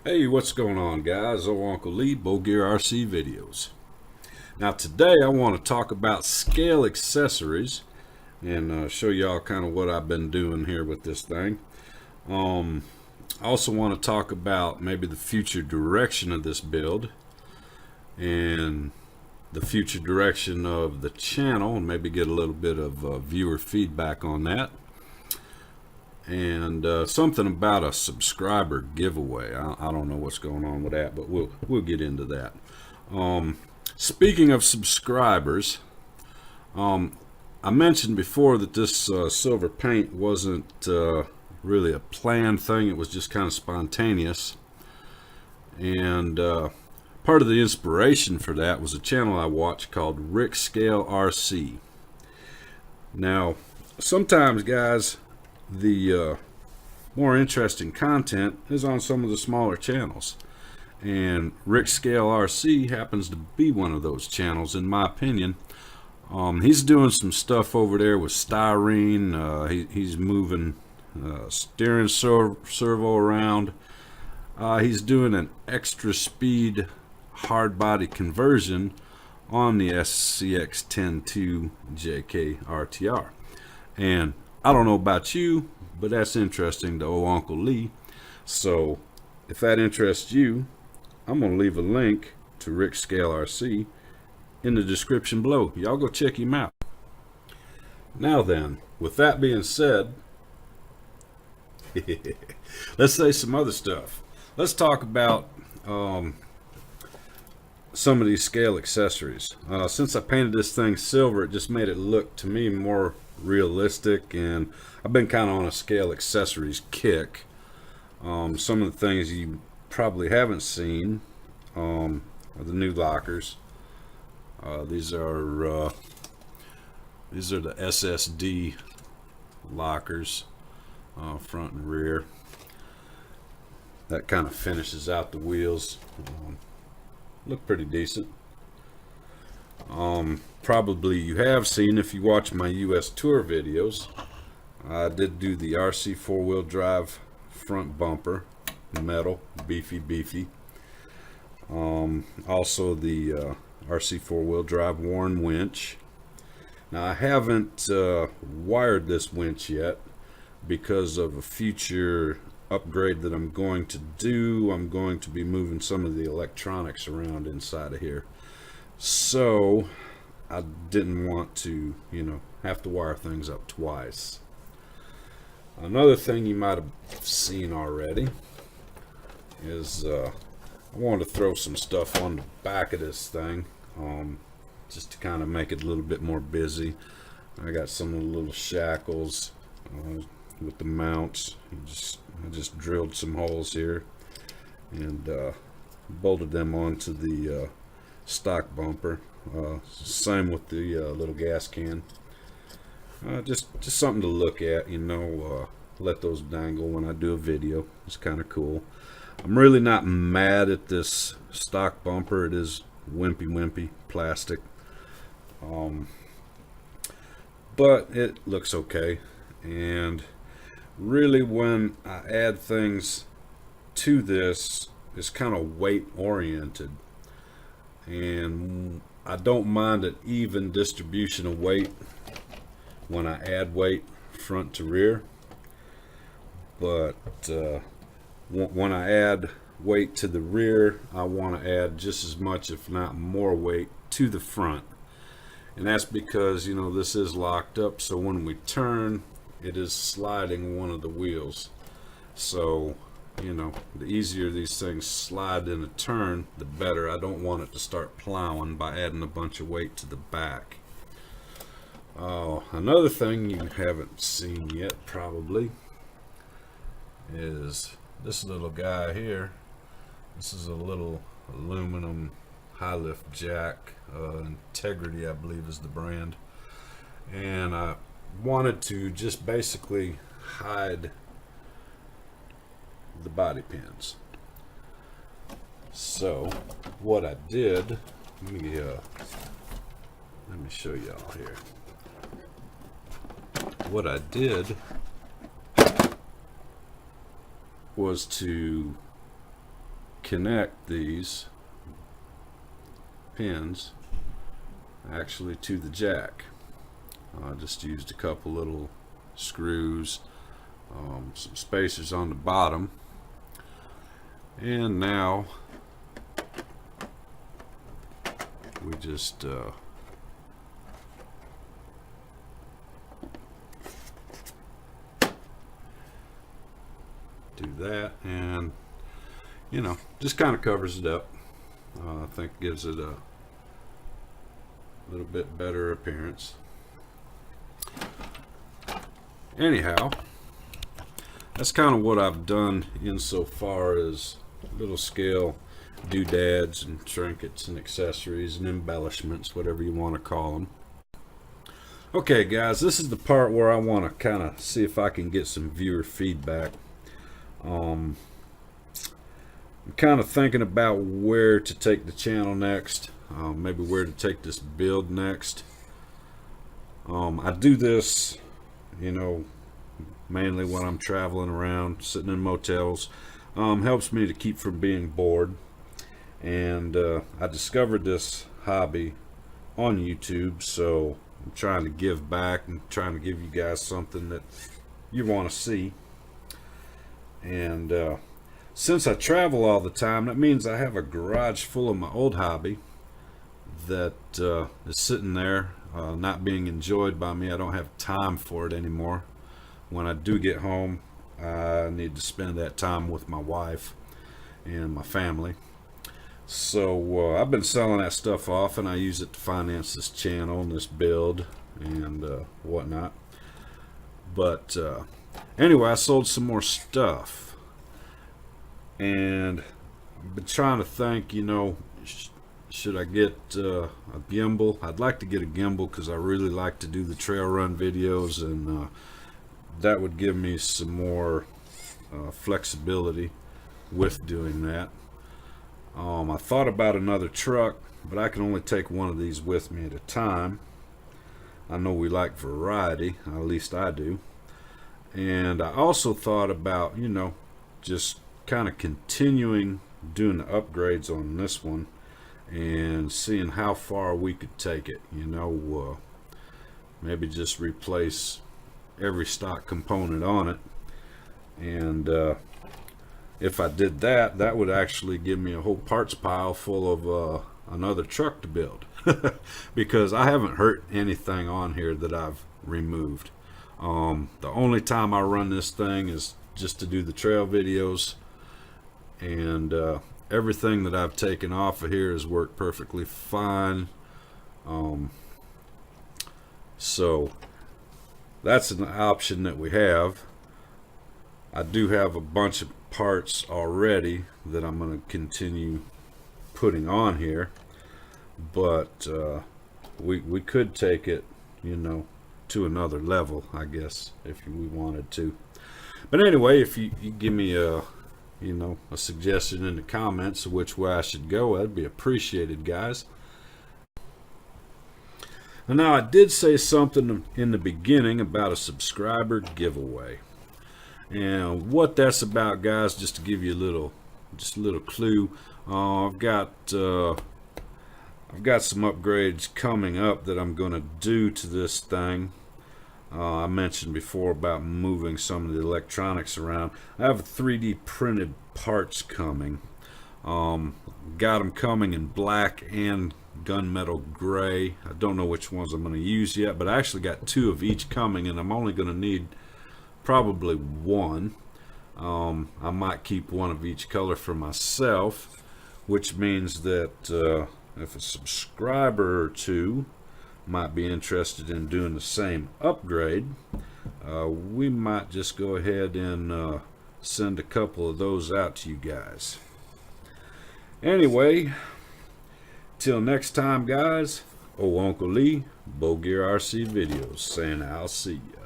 Hey, what's going on, guys? Oh, Uncle Lee, Bow Gear RC videos. Now today I want to talk about scale accessories and show y'all kind of what I've been doing here with this thing. I also want to talk about maybe the future direction of this build and the future direction of the channel, and maybe get a little bit of viewer feedback on that. And something about a subscriber giveaway. I don't know what's going on with that, but we'll get into that. Speaking of subscribers, I mentioned before that this silver paint wasn't really a planned thing. It was just kind of spontaneous, and part of the inspiration for that was a channel I watched called Rick Scale RC. Now, sometimes, guys, the more interesting content is on some of the smaller channels, and Rick Scale RC happens to be one of those channels, in my opinion. He's doing some stuff over there with styrene. He's moving steering servo around. He's doing an extra speed hard body conversion on the SCX10ii JK RTR, and I don't know about you, but that's interesting to old Uncle Lee. So if that interests you, I'm going to leave a link to Rick Scale RC in the description below. Y'all go check him out. Now then, with that being said, let's say some other stuff. Let's talk about some of these scale accessories. Since I painted this thing silver, it just made it look to me more realistic, and I've been kind of on a scale accessories kick. Some of the things you probably haven't seen are the new lockers. These are the SSD lockers, front and rear. That kind of finishes out the wheels. Look pretty decent. Probably you have seen, if you watch my US tour videos, I did do the RC four-wheel drive front bumper, metal, beefy. Also the RC four-wheel drive worn winch. Now I haven't wired this winch yet because of a future upgrade that I'm going to do. I'm going to be moving some of the electronics around inside of here, so I didn't want to, have to wire things up twice. Another thing you might have seen already is I wanted to throw some stuff on the back of this thing, just to kind of make it a little bit more busy. I got some of the little shackles with the mounts. I just drilled some holes here and bolted them onto the stock bumper. Same with the little gas can. Just something to look at, let those dangle when I do a video. It's kind of cool. I'm really not mad at this stock bumper. It is wimpy plastic, but it looks okay. And really, when I add things to this, it's kind of weight oriented, and I don't mind an even distribution of weight when I add weight front to rear, but when I add weight to the rear, I want to add just as much, if not more, weight to the front. And that's because this is locked up, so when we turn, it is sliding one of the wheels. So the easier these things slide in a turn, the better. I don't want it to start plowing by adding a bunch of weight to the back. Another thing you haven't seen yet probably is this little guy here. This is a little aluminum high lift jack. Integrity, I believe, is the brand. And I wanted to just basically hide the body pins. So what I did, let me show y'all here. What I did was to connect these pins actually to the jack. I just used a couple little screws, some spacers on the bottom, and now we just do that, and you know, just kind of covers it up. I think gives it a little bit better appearance. Anyhow, that's kind of what I've done insofar as little scale doodads and trinkets and accessories and embellishments, whatever you want to call them. Okay guys, this is the part where I want to kind of see if I can get some viewer feedback. I'm kind of thinking about where to take the channel next, maybe where to take this build next. I do this, you know, mainly when I'm traveling around, sitting in motels. Helps me to keep from being bored. And I discovered this hobby on YouTube, so I'm trying to give back and trying to give you guys something that you want to see. And since I travel all the time, that means I have a garage full of my old hobby that is sitting there not being enjoyed by me. I don't have time for it anymore. When I do get home, I need to spend that time with my wife and my family. So I've been selling that stuff off, and I use it to finance this channel and this build and whatnot. But anyway, I sold some more stuff, and I've been trying to think, you know, should I get a gimbal? I'd like to get a gimbal because I really like to do the trail run videos, and that would give me some more flexibility with doing that. I thought about another truck, but I can only take one of these with me at a time. I know we like variety, at least I do. And I also thought about, you know, just kind of continuing doing the upgrades on this one and seeing how far we could take it. You know, maybe just replace every stock component on it, and if I did that, that would actually give me a whole parts pile full of another truck to build. Because I haven't hurt anything on here that I've removed. The only time I run this thing is just to do the trail videos, and everything that I've taken off of here has worked perfectly fine. So that's an option that we have. I do have a bunch of parts already that I'm going to continue putting on here, but we could take it, you know, to another level, I guess, if we wanted to. But anyway, if you give me a, you know, a suggestion in the comments of which way I should go, that'd be appreciated, guys. And now, I did say something in the beginning about a subscriber giveaway, and what that's about, guys, just to give you a little clue. I've got some upgrades coming up that I'm going to do to this thing. I mentioned before about moving some of the electronics around. I have 3D printed parts coming. Got them coming in black and gunmetal gray. I don't know which ones I'm going to use yet, but I actually got 2 of each coming, and I'm only going to need probably 1. I might keep 1 of each color for myself, which means that if a subscriber or 2 might be interested in doing the same upgrade, we might just go ahead and send a couple of those out to you guys. Anyway, till next time, guys, old Uncle Lee, Bow Gear RC Videos, saying I'll see you.